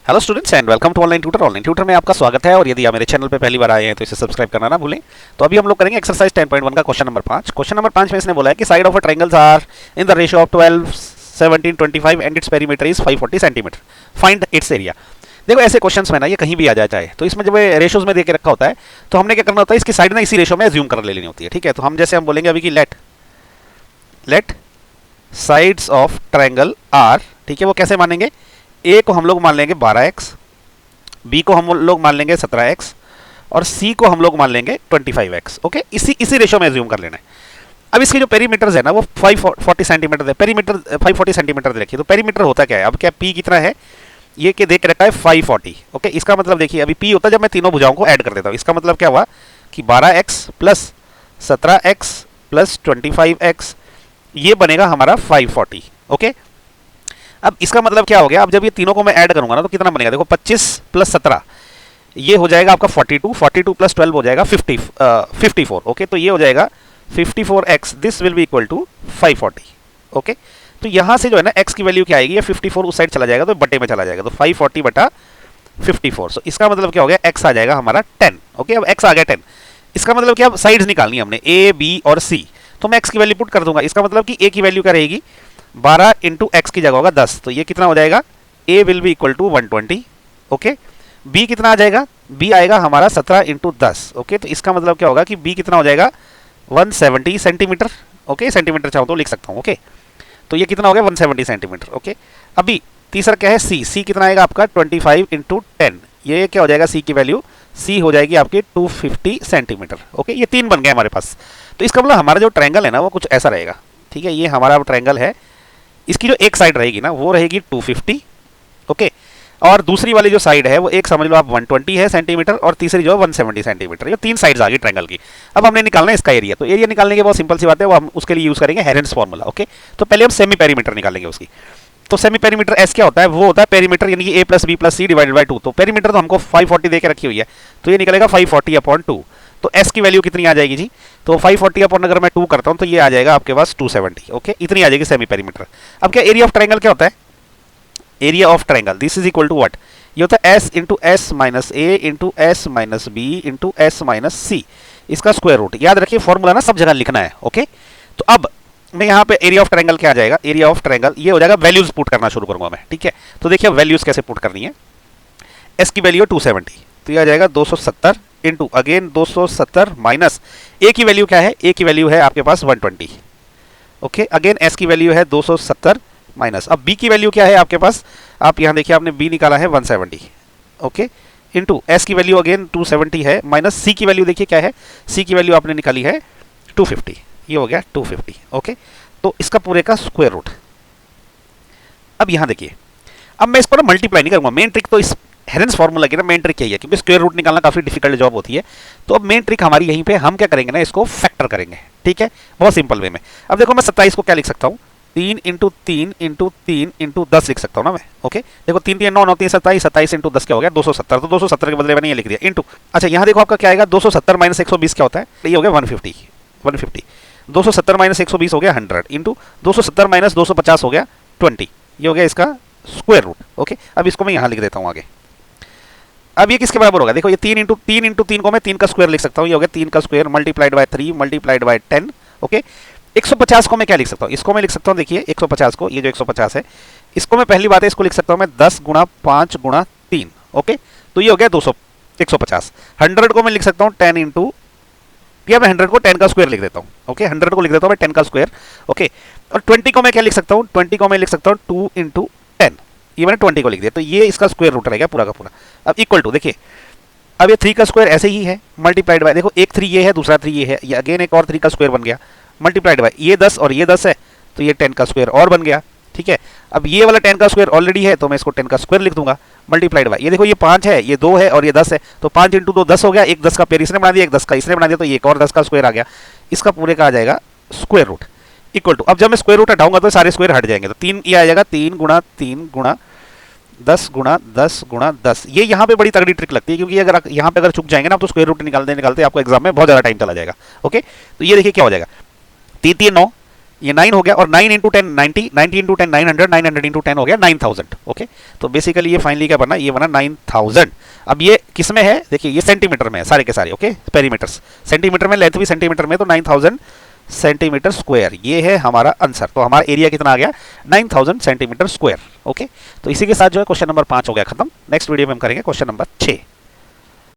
Hello students and welcome to online tutor में आपका स्वागत है। और यदि आप मेरे चैनल पे पहली बार आए हैं तो इसे सब्सक्राइब करना ना भूलें। तो अभी हम लोग करेंगे एक्सरसाइज 10.1 का क्वेश्चन नंबर 5। क्वेश्चन नंबर 5 में इसने बोला है कि side of a triangles are in the ratio of 12, 17, 25 and its perimeter is 540 centimetre, find its area. देखो ऐसे क्वेश्चंस में ना ये कहीं भी आ जाता है, तो इसमें जब रेशियोज में देके रखा होता है तो हमने क्या करना होता है, इसकी साइड ना इसी रेशियो में एज्यूम कर लेनी होती है। ठीक है, तो हम जैसे हम बोलेंगे अभी कि let sides of triangle are, ठीक है, वो कैसे मानेंगे, ए को हम लोग मान लेंगे 12x, बी को हम लोग मान लेंगे 17x और सी को हम लोग मान लेंगे 25x। ओके, इसी रेशियो में एज्यूम कर लेना है। अब इसके जो पेरीमीटर्स है ना वो 540 सेंटीमीटर है। पेरीमीटर 540 सेंटीमीटर देखिए, तो पेरीमीटर होता क्या है, अब क्या पी कितना है, ये के देख रखा है 540। ओके, इसका मतलब देखिए अभी पी होता है जब मैं तीनों भुजाओं को ऐड कर देता हूँ। इसका मतलब क्या हुआ कि 12x plus 17x plus 25x ये बनेगा हमारा 540। ओके, अब इसका मतलब क्या हो गया, अब जब ये तीनों को मैं ऐड करूंगा ना तो कितना बनेगा, देखो 25 प्लस 17 ये हो जाएगा आपका 42, 42 प्लस 12 हो जाएगा 54। ओके, तो ये हो जाएगा 54x, this will be equal to 540। Okay, तो यहां से जो है ना x की वैल्यू क्या आएगी, ये 54 उस साइड चला जाएगा तो बटे में चला जाएगा, तो 540 बटा 54। सो इसका मतलब क्या हो गया, x आ जाएगा हमारा 10। ओके, अब x आ गया 10, इसका मतलब क्या, साइड्स निकालनी है हमने a, b और c, तो मैं x की वैल्यू पुट कर दूंगा। इसका मतलब कि a की वैल्यू क्या रहेगी, 12 इंटू एक्स की जगह होगा 10, तो ये कितना हो जाएगा, a will be equal to 120। Okay, b कितना आ जाएगा, b आएगा हमारा 17 इंटू 10। ओके, तो इसका मतलब क्या होगा कि b कितना हो जाएगा 170 सेंटीमीटर। ओके, सेंटीमीटर चाहो तो लिख सकता हूँ। ओके, तो ये कितना हो गया 170 सेंटीमीटर। ओके, अभी तीसरा क्या है, c कितना आएगा आपका 25 इंटू 10, ये क्या हो जाएगा, c की वैल्यू c हो जाएगी आपकी 250 सेंटीमीटर। ओके, ये तीन बन गए हमारे पास। तो इसका मतलब हमारा जो ट्रायंगल है ना वो कुछ ऐसा रहेगा। ठीक है, ये हमारा ट्रायंगल है, इसकी जो एक साइड रहेगी ना वो रहेगी 250। ओके, और दूसरी वाली जो साइड है वो एक समझ लो आप 120 है सेंटीमीटर और तीसरी जो है 170 सेंटीमीटर। ये तीन साइड्स आ गई ट्रायंगल की। अब हमने निकालना है इसका एरिया, तो एरिया निकालने की बहुत सिंपल सी बात है, वो हम उसके लिए यूज करेंगे हेरेंस फार्मूला। ओके, तो पहले हम सेमी पेरीमीटर निकालेंगे उसकी। तो सेमी पेरीमीटर एस क्या होता है, वो होता है पेरीमीटर यानी कि a plus b plus c divided by 2। तो पेरीमीटर तो हमको 540 दे के रखी हुई है, तो ये निकलेगा 540/2। तो s की वैल्यू कितनी आ जाएगी जी, तो 540 अपॉन अगर मैं 2 करता हूं तो ये आ जाएगा आपके पास 270। ओके, इतनी आ जाएगी सेमी पेरीमीटर। अब क्या एरिया ऑफ ट्रायंगल क्या होता है, area of triangle this is equal to what, ये होता है s into S minus A into S minus B into S minus C, इसका स्क्वायर रूट। याद रखिए फॉर्मूला ना सब जगह लिखना है। ओके, तो अब मैं यहाँ पे एरिया ऑफ ट्रायंगल क्या आ जाएगा, एरिया ऑफ ट्रायंगल ये हो जाएगा, वैल्यूज पुट करना शुरू करूंगा मैं। ठीक है, तो देखिए वैल्यूज कैसे पुट करनी है, s की वैल्यू 270, तो ये आ जाएगा 270 इंटू अगेन 270 माइनस a की वैल्यू क्या है, a की वैल्यू है आपके पास 120। ओके, अगेन s की वैल्यू है 270 माइनस, अब b की वैल्यू क्या है आपके पास, आप यहाँ देखिए आपने b निकाला है 170। ओके, इंटू s की वैल्यू अगेन 270 है माइनस c की वैल्यू देखिए क्या है, c की वैल्यू आपने निकाली है 250, ये हो गया 250। ओके, तो इसका पूरे का स्क्वायर रूट। अब यहाँ देखिए, अब मैं इसको ना मल्टीप्लाई नहीं करूंगा, मेन ट्रिक तो इस हेरेंस फार्मूला की ना मेन ट्रिक यही है, क्योंकि स्क्वायर रूट निकालना काफी डिफिकल्ट जॉब होती है। तो अब मेन ट्रिक हमारी यहीं पे, हम क्या करेंगे ना, इसको फैक्टर करेंगे। ठीक है, बहुत सिंपल वे में। अब देखो मैं 27 को क्या लिख सकता हूँ, 3 इंटू 3 इंटू 3 इंटू 10 लिख सकता हूँ ना मैं। ओके, देखो 3 3 9 9 3 27, 27 इंटू 10 क्या हो गया 270, तो 270 के बदले मैंने ये लिख दिया इंटू। अच्छा यहाँ देखो आपका क्या आएगा, 270 माइनस 120 क्या होता है, ये हो गया 150। 270 माइनस 120 हो गया 100 इंटू 270 माइनस 250 हो गया 20, ये हो गया इसका स्क्वायर रूट। ओके, अब इसको मैं यहाँ लिख देता हूँ आगे। अब ये किसके बराबर होगा, देखो ये 3 इंटू 3 को मैं 3 का स्क्वायर लिख सकता हूँ, ये हो गया 3 का square multiplied by 3 multiplied by 10। Okay, 150 को मैं क्या लिख सकता हूँ, इसको मैं लिख सकता हूँ, देखिए 150 को, ये जो 150 है इसको मैं पहली बात है इसको लिख सकता हूँ मैं 10 गुणा 5 गुणा 3। ओके, तो ये हो गया 150। 100 को मैं लिख सकता हूँ 10 इंटू, या मैं 100 को 10 का स्क्वायर लिख देता हूँ। ओके, 100 को लिख देता हूँ मैं 10 का स्क्वायर। ओके, और 20 को मैं क्या लिख सकता हूँ, 20 को मैं लिख सकता हूँ 2 इंटू 10, ये मैंने 20 को लिख दिया, तो ये इसका स्क्वायर रूट रहेगा पूरा का पूरा। अब इक्वल टू देखिए, अब ये 3 का स्क्वायर ऐसे ही है मल्टीप्लाइड बाय, देखो एक 3 ये है दूसरा 3 ये है, ये अगेन एक और 3 का स्क्वायर बन गया मल्टीप्लाइड बाय, ये 10 और ये 10 है तो ये 10 का स्क्वायर और बन गया। ठीक है, अब ये वाला 10 का स्क्वायर ऑलरेडी है तो मैं इसको 10 का स्क्वायर लिख दूंगा मल्टीप्लाइड बाय, ये देखो ये 5 है, ये 2 है और ये 10 है, तो 5 इंटू 2 10 हो गया, एक 10 का पेयर इसने बना दिया, एक 10 का इसने बना दिया, तो ये एक और 10 का स्क्वायर आ गया, इसका पूरे का आ जाएगा स्क्वायर रूट इक्वल टू। अब जब मैं स्क्वायर रूट हटाऊंगा तो सारे स्क्वायर हट जाएंगे, तो 3 ये आ जाएगा 3 गुणा 3 गुणा 10 गुणा 10 गुणा 10। ये यहाँ पे बड़ी तगड़ी ट्रिक लगती है, क्योंकि अगर यहाँ पे अगर चुक जाएंगे ना तो स्क्वायर रूट निकालते निकालते आपको एग्जाम में बहुत ज्यादा टाइम चला जाएगा। ओके, तो ये देखिए क्या हो जाएगा, 3 3 9 ये 9 हो गया, और 9 इंटू 10 90, 90 इंटू 10 900, 900 इंटू 10 हो गया 9000। ओके, तो बेसिकली ये फाइनली क्या बना, ये बना 9000। अब ये किस में है, देखिए ये सेंटीमीटर में है सारे के सारे। ओके, पेरीमीटर्स सेंटीमीटर में, लेंथ भी सेंटीमीटर में, तो 9000 सेंटीमीटर स्क्वायर ये है हमारा आंसर। तो हमारा एरिया कितना आ गया, 9000 सेंटीमीटर स्क्वायर। ओके, तो इसी के साथ जो है क्वेश्चन नंबर 5 हो गया खत्म। नेक्स्ट वीडियो में हम करेंगे क्वेश्चन नंबर 6।